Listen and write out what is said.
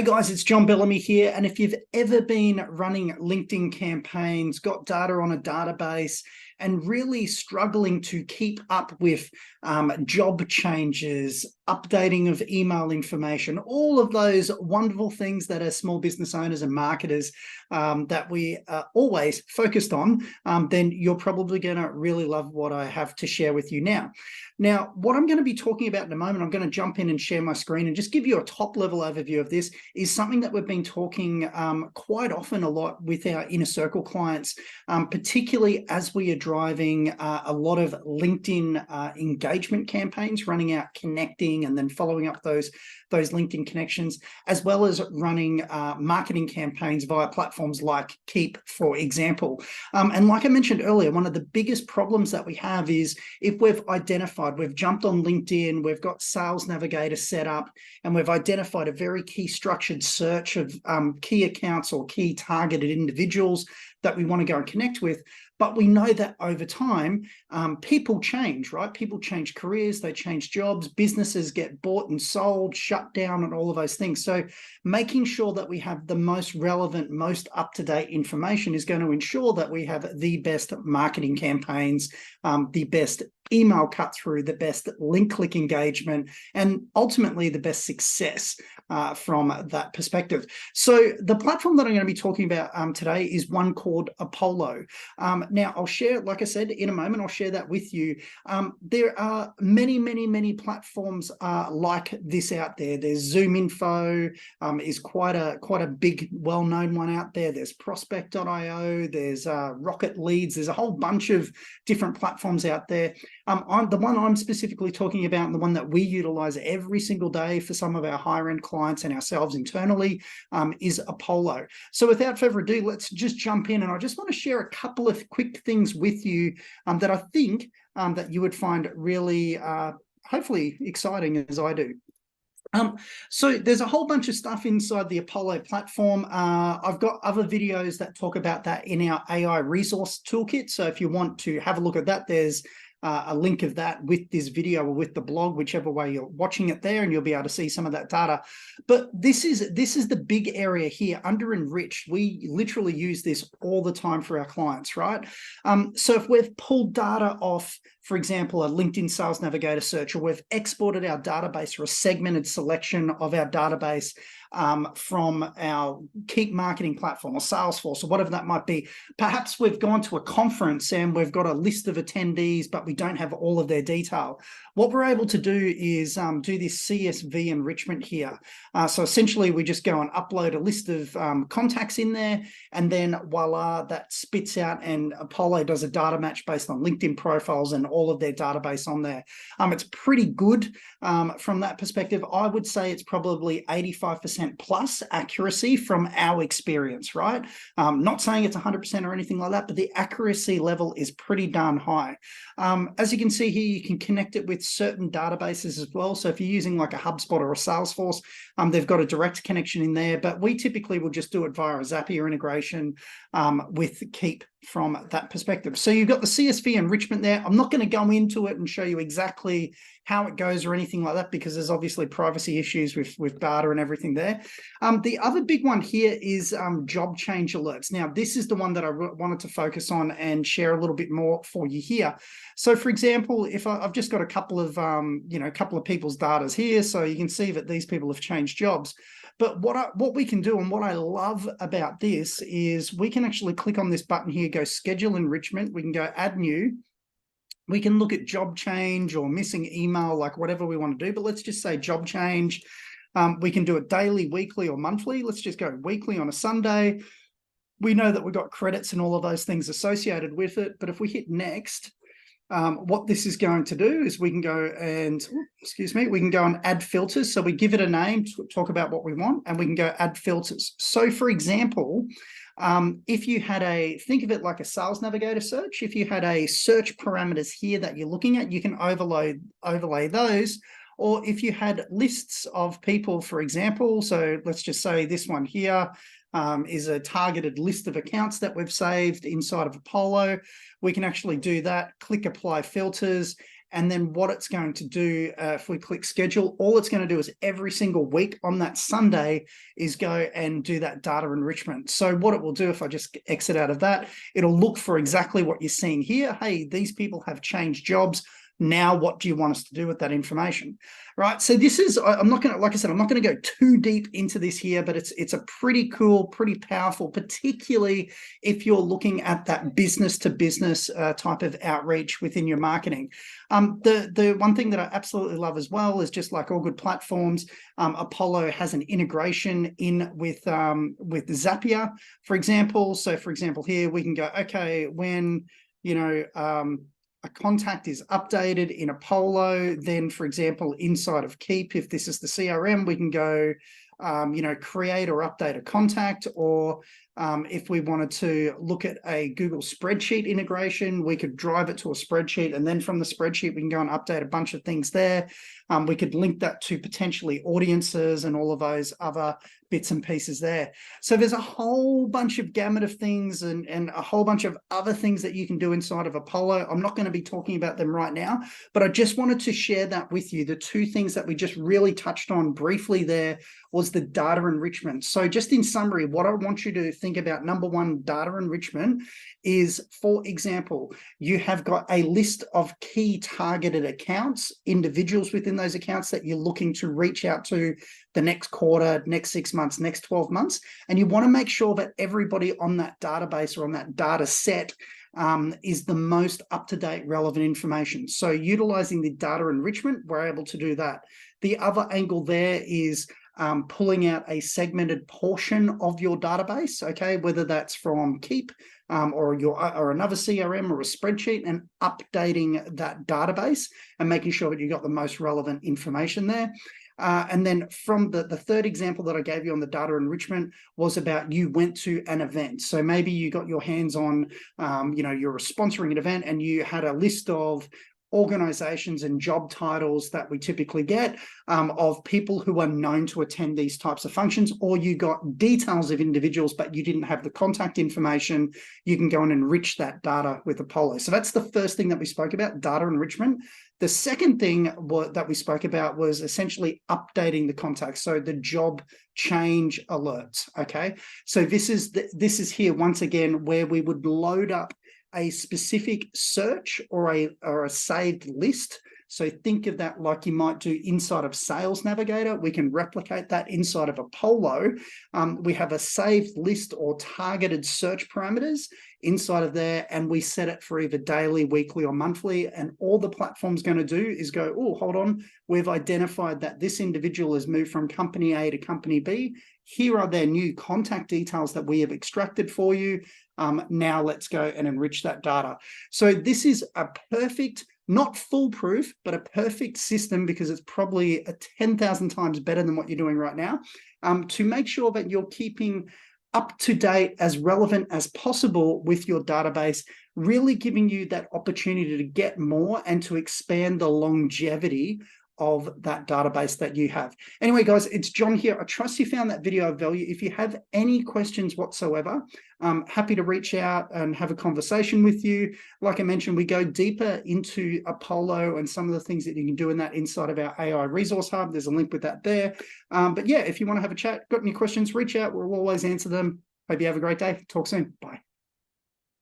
Hey guys, it's John Bellamy here. And if you've ever been running LinkedIn campaigns, got data on a database, and really struggling to keep up with job changes, updating of email information, all of those wonderful things that as small business owners and marketers that we are always focused on, then you're probably going to really love what I have to share with you now. Now, what I'm going to be talking about in a moment, I'm going to jump in and share my screen and just give you a top level overview of this, is something that we've been talking quite often a lot with our inner circle clients, particularly as we are driving a lot of LinkedIn engagement campaigns, running out, connecting, and then following up those LinkedIn connections, as well as running marketing campaigns via platforms like Keap, for example. And like I mentioned earlier, one of the biggest problems that we have is if we've identified, we've jumped on LinkedIn, we've got Sales Navigator set up, and we've identified a very key structured search of key accounts or key targeted individuals that we want to go and connect with. But we know that over time, people change, right? People change careers, they change jobs, businesses get bought and sold, shut down, and all of those things. So making sure that we have the most relevant, most up-to-date information is going to ensure that we have the best marketing campaigns, the best email cut through, the best link click engagement, and ultimately the best success from that perspective. So the platform that I'm going to be talking about today is one called Apollo. Now I'll share, like I said, in a moment, I'll share that with you. There are many platforms like this out there. There's Zoom Info, is quite a big, well-known one out there. There's Prospect.io, there's Rocket Leads, there's a whole bunch of different platforms out there. The one I'm specifically talking about, and the one that we utilize every single day for some of our higher end clients and ourselves internally, is Apollo. So without further ado, let's just jump in, and I just want to share a couple of quick things with you that I think that you would find really hopefully exciting as I do. So there's a whole bunch of stuff inside the Apollo platform. I've got other videos that talk about that in our AI resource toolkit. So if you want to have a look at that, there's a link of that with this video or with the blog, whichever way you're watching it there, and you'll be able to see some of that data. But this is the big area here under Enriched. We literally use this all the time for our clients, right? So if we've pulled data off, for example, a LinkedIn Sales Navigator search, or we've exported our database or a segmented selection of our database from our Keap marketing platform or Salesforce or whatever that might be. Perhaps we've gone to a conference and we've got a list of attendees, but we don't have all of their detail. What we're able to do is do this CSV enrichment here. So essentially, we just go and upload a list of contacts in there, and then voila, that spits out, and Apollo does a data match based on LinkedIn profiles and all of their database on there. It's pretty good from that perspective. I would say it's probably 85% plus accuracy from our experience, right? Not saying it's 100% or anything like that, but the accuracy level is pretty darn high. As you can see here, you can connect it with certain databases as well. So if you're using like a HubSpot or a Salesforce, they've got a direct connection in there, but we typically will just do it via a Zapier integration with Keap from that perspective. So you've got the CSV enrichment there. I'm not going to go into it and show you exactly how it goes or anything like that, because there's obviously privacy issues with data and everything there. The other big one here is job change alerts. Now, this is the one that I wanted to focus on and share a little bit more for you here. So for example, if I've just got a couple of, couple of people's data here, so you can see that these people have changed jobs. But what we can do, and what I love about this, is we can actually click on this button here, go schedule enrichment. We can go add new. We can look at job change or missing email, like whatever we want to do. But let's just say job change. We can do it daily, weekly, or monthly. Let's just go weekly on a Sunday. We know that we've got credits and all of those things associated with it. But if we hit next, what this is going to do is we can go and, we can go and add filters. So we give it a name, talk about what we want, and we can go add filters. So for example, if you had think of it like a Sales Navigator search, if you had a search parameters here that you're looking at, you can overlay those. Or if you had lists of people, for example, so let's just say this one here, is a targeted list of accounts that we've saved inside of Apollo. We can actually do that, click apply filters, And then what it's going to do, if we click schedule, all it's going to do is every single week on that Sunday is go and do that data enrichment. So what it will do, if I just exit out of that, it'll look for exactly what you're seeing here. Hey, these people have changed jobs. Now, what do you want us to do with that information? Right. So this is, I'm not going to, like I said, I'm not going to go too deep into this here, but it's a pretty cool, pretty powerful, particularly if you're looking at that business to business type of outreach within your marketing. The one thing that I absolutely love as well is, just like all good platforms, Apollo has an integration in with Zapier, for example. So for example, here we can go, okay, when, a contact is updated in Apollo, then, for example, inside of Keap, if this is the CRM, we can go, create or update a contact. Or if we wanted to look at a Google spreadsheet integration, we could drive it to a spreadsheet, and then from the spreadsheet, we can go and update a bunch of things there. We could link that to potentially audiences and all of those other bits and pieces there. So there's a whole bunch of gamut of things and a whole bunch of other things that you can do inside of Apollo. I'm not going to be talking about them right now, but I just wanted to share that with you. The two things that we just really touched on briefly there was the data enrichment. So just in summary, what I want you to think about, number one, data enrichment is, for example, you have got a list of key targeted accounts, individuals within those accounts that you're looking to reach out to the next quarter, next 6 months, next 12 months. And you want to make sure that everybody on that database or on that data set is the most up-to-date relevant information. So utilizing the data enrichment, we're able to do that. The other angle there is pulling out a segmented portion of your database, okay, whether that's from Keap or another CRM or a spreadsheet, and updating that database and making sure that you got the most relevant information there. And then from the third example that I gave you on the data enrichment was about, you went to an event. So maybe you got your hands on, you're sponsoring an event and you had a list of organizations and job titles that we typically get of people who are known to attend these types of functions, or you got details of individuals, but you didn't have the contact information. You can go and enrich that data with Apollo. So that's the first thing that we spoke about, data enrichment. The second thing that we spoke about was essentially updating the contacts, so the job change alerts, okay? So this is here once again where we would load up a specific search or a saved list. So think of that like you might do inside of Sales Navigator. We can replicate that inside of Apollo. We have a saved list or targeted search parameters inside of there, and we set it for either daily, weekly, or monthly. And all the platform's going to do is go, oh, hold on, we've identified that this individual has moved from company A to company B. Here are their new contact details that we have extracted for you. Now let's go and enrich that data. So this is a perfect, not foolproof, but a perfect system, because it's probably 10,000 times better than what you're doing right now, to make sure that you're keeping up to date, as relevant as possible with your database, really giving you that opportunity to get more and to expand the longevity of that database that you have. Anyway, guys, it's John here. I trust you found that video of value. If you have any questions whatsoever, I'm happy to reach out and have a conversation with you. Like I mentioned, we go deeper into Apollo and some of the things that you can do in that inside of our AI Resource Hub. There's a link with that there. But yeah, if you want to have a chat, got any questions, reach out. We'll always answer them. Hope you have a great day. Talk soon. Bye.